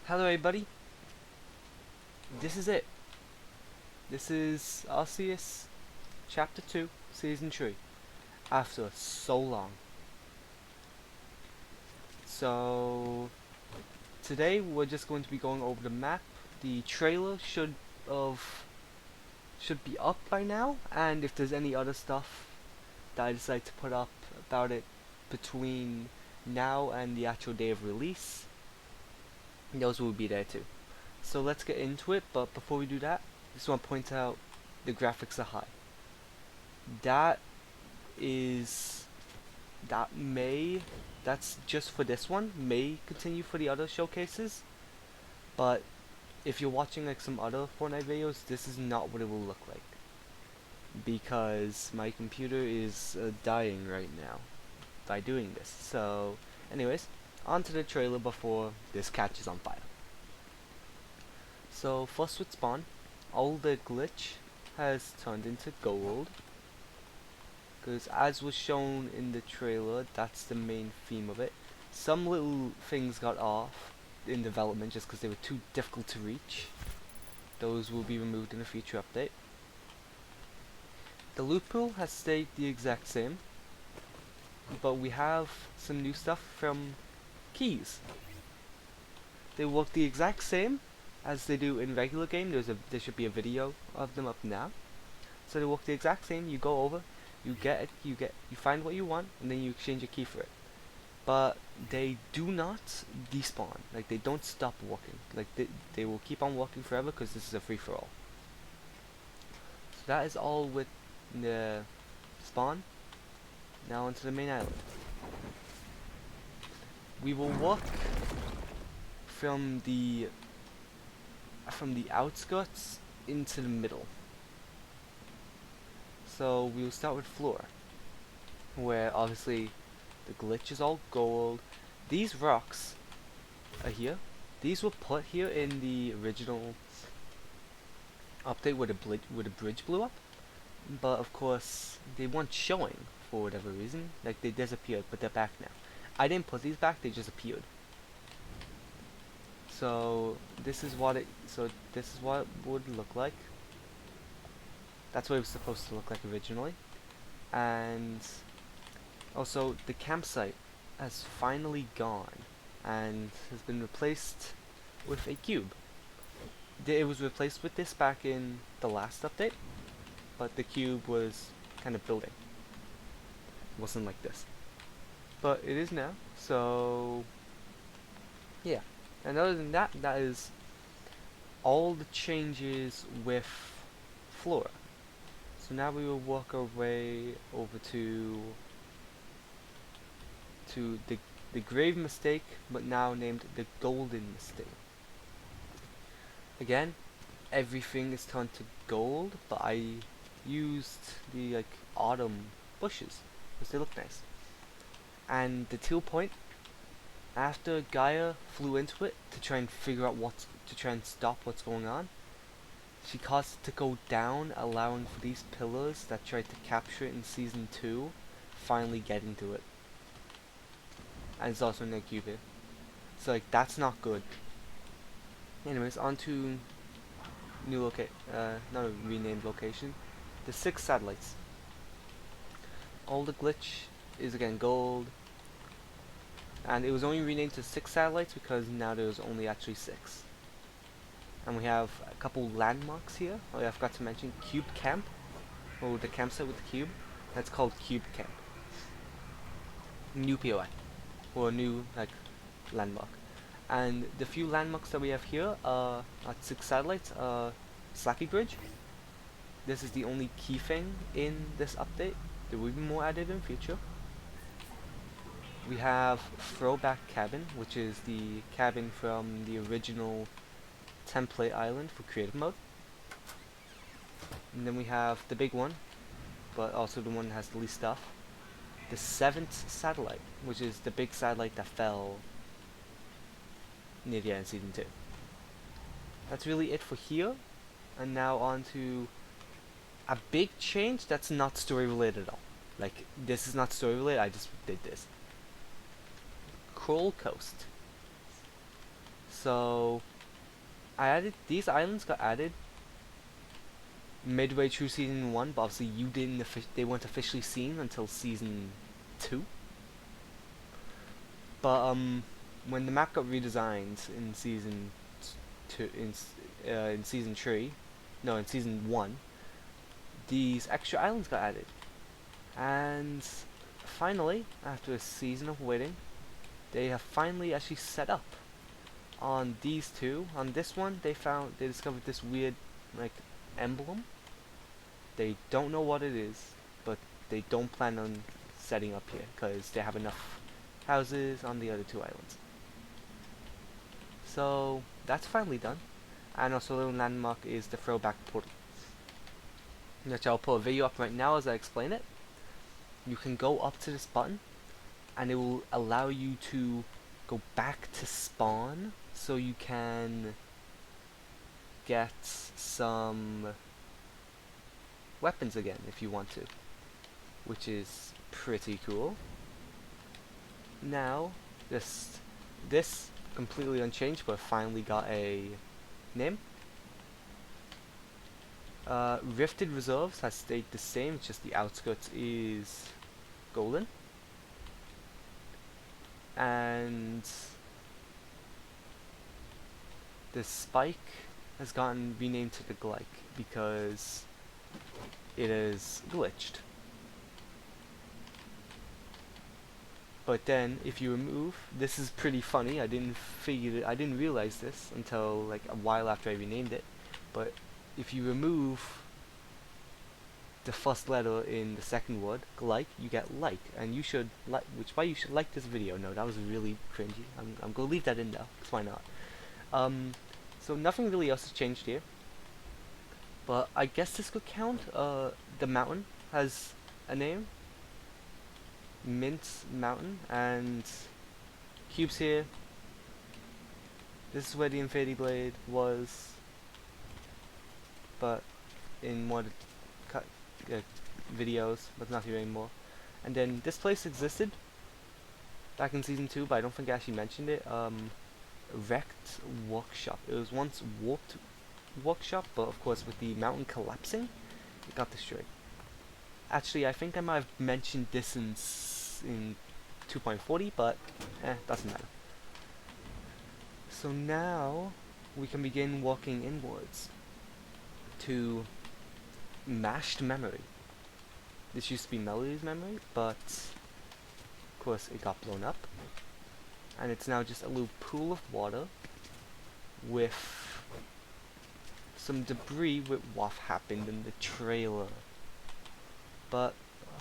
Hello everybody, this is it. This is Arceus Chapter 2, Season 3, after so long. So, today we're just going to be going over the map. The trailer should be up by now, and if there's any other stuff that I decide to put up about it between now and the actual day of release, those will be there too. So let's get into it, but before we do that, I just want to point out the graphics are high. That is that's just for this one, may continue for the other showcases, but if you're watching like some other Fortnite videos, this is not what it will look like, because my computer is dying right now by doing this. So anyways, on to the trailer before this catches on fire. So first with spawn, all the glitch has turned into gold, because as was shown in the trailer, that's the main theme of it. Some little things got off in development just because they were too difficult to reach. Those will be removed in a future update. The loot pool has stayed the exact same, but we have some new stuff from keys. They work the exact same as they do in regular game. There should be a video of them up now. So they work the exact same. You go over, you find what you want, and then you exchange a key for it. But they do not despawn. Like, they don't stop working. Like, they will keep on working forever because this is a free for all. So that is all with the spawn. Now onto the main island. We will walk from the outskirts into the middle. So we'll start with floor, where obviously the glitch is all gold. These rocks are here. These were put here in the original update where the bridge blew up, but of course they weren't showing for whatever reason. Like, they disappeared, but they're back now. I didn't put these back; they just appeared. So this is what it would look like. That's what it was supposed to look like originally. And also the campsite has finally gone and has been replaced with a cube. It was replaced with this back in the last update, but the cube was kind of building. It wasn't like this. But it is now, so yeah. And other than that, that is all the changes with Flora. So now we will work our way over to the grave mistake, but now named the golden mistake. Again, everything is turned to gold, but I used the like autumn bushes because they look nice. And the teal point, after Gaia flew into it to try and figure out to try and stop what's going on, she caused it to go down, allowing for these pillars that tried to capture it in Season 2 finally getting to it. And it's also in the cube here. So like, that's not good. Anyways, on to new not a renamed location. The 6 satellites. All the glitch is again gold. And it was only renamed to 6 satellites because now there's only actually 6. And we have a couple landmarks here. Oh yeah, I forgot to mention Cube Camp, or the campsite with the cube. That's called Cube Camp. New POI, or new like landmark. And the few landmarks that we have here are at 6 satellites. Slappy Bridge. This is the only key thing in this update. There will be more added in future. We have Throwback Cabin, which is the cabin from the original template island for creative mode. And then we have the big one, but also the one that has the least stuff. The 7th satellite, which is the big satellite that fell near the end of Season 2. That's really it for here. And now on to a big change that's not story related at all. Like, this is not story related, I just did this. Kroll Coast. So I added these islands got added midway through season 1, but obviously you didn't. They weren't officially seen until season 2. But when the map got redesigned in season 2, in season 3, no, in season 1, these extra islands got added, and finally, after a season of waiting, they have finally actually set up on these two. On this one, they discovered this weird like emblem. They don't know what it is, but they don't plan on setting up here because they have enough houses on the other two islands. So that's finally done. And also a little landmark is the throwback portal, which I'll put a video up right now as I explain it. You can go up to this button and it will allow you to go back to spawn so you can get some weapons again if you want to, which is pretty cool. Now this completely unchanged, but finally got a name. Rifted Reserves has stayed the same, it's just the outskirts is golden. And the spike has gotten renamed to the Glyke because it is glitched. But then if you remove, this is pretty funny, I didn't realize this until like a while after I renamed it, but if you remove the first letter in the second word, like, you get like, and you should like, which why you should like this video. No, that was really cringy. I'm gonna leave that in there, cause why not? So nothing really else has changed here, but I guess this could count. The mountain has a name, Mint Mountain, and cubes here. This is where the Infinity Blade was, but in one videos, but not here anymore. And then this place existed back in season 2, but I don't think I actually mentioned it. Wrecked Workshop. It was once Warped Workshop, but of course with the mountain collapsing, it got destroyed. Actually, I think I might have mentioned this in 2.40, but doesn't matter. So now we can begin walking inwards to Mashed Memory. This used to be Melody's Memory, but of course it got blown up, and it's now just a little pool of water with some debris with what happened in the trailer. But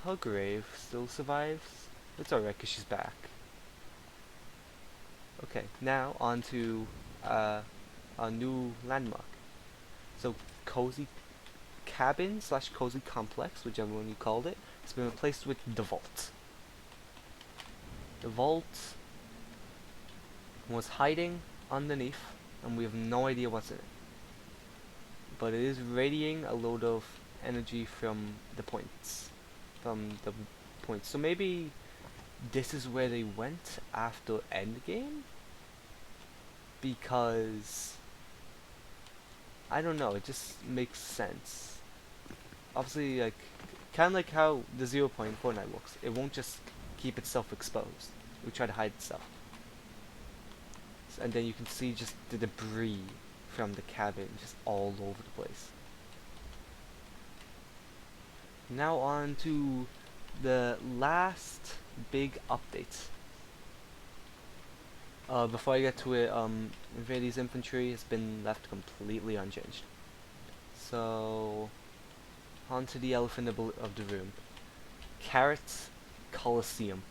her grave still survives. It's alright because she's back. Okay, now on to our new landmark. So Cozy Cabin / Cozy Complex, whichever one you called it, has been replaced with the Vault. The Vault was hiding underneath, and we have no idea what's in it. But it is radiating a load of energy from the points. So maybe this is where they went after Endgame? Because I don't know, it just makes sense. Obviously, like, kind of like how the 0 point Fortnite works. It won't just keep itself exposed. We try to hide itself. And then you can see just the debris from the cabin just all over the place. Now on to the last big update. Before I get to it, Infinity Infantry has been left completely unchanged. So, on to the elephant of the room. Carrot Coliseum.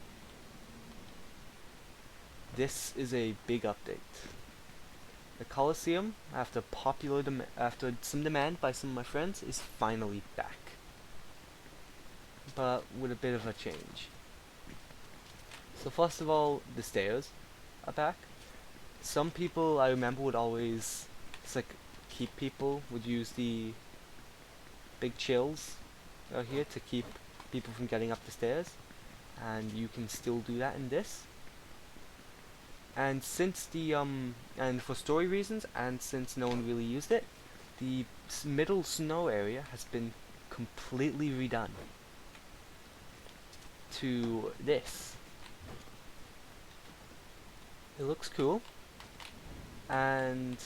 This is a big update. The Coliseum, after some demand by some of my friends, is finally back, but with a bit of a change. So first of all, the stairs are back. Some people I remember would always, it's like keep people would use the big chills out here to keep people from getting up the stairs, and you can still do that in this. And since the and for story reasons, and since no one really used it, the middle snow area has been completely redone to this. It looks cool, and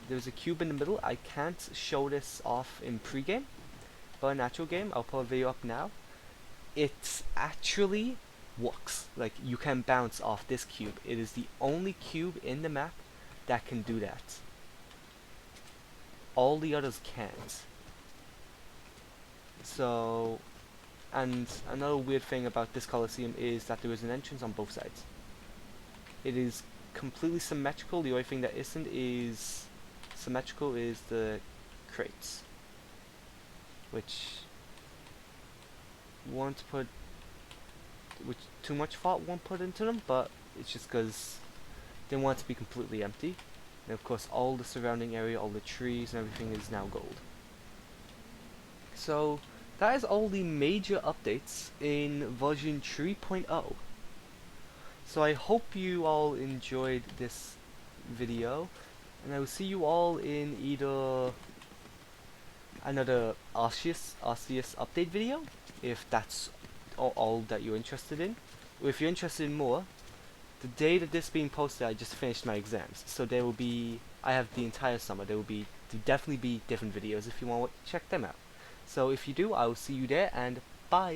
there's a cube in the middle. I can't show this off in pre-game, but in actual game, I'll put a video up now. It actually works. Like, you can bounce off this cube. It is the only cube in the map that can do that. All the others can't. So, and another weird thing about this Colosseum is that there is an entrance on both sides. It is completely symmetrical. The only thing that isn't is symmetrical is the crates, which won't put, which too much thought won't put into them, but it's just because they want it to be completely empty. And of course, all the surrounding area, all the trees and everything is now gold. So that is all the major updates in version 3.0. So I hope you all enjoyed this video, and I will see you all in either another Arceus update video, if that's all that you're interested in. Or if you're interested in more, the day that this is being posted, I just finished my exams, so there will be, I have the entire summer, there will definitely be different videos if you want to check them out. So if you do, I will see you there, and bye!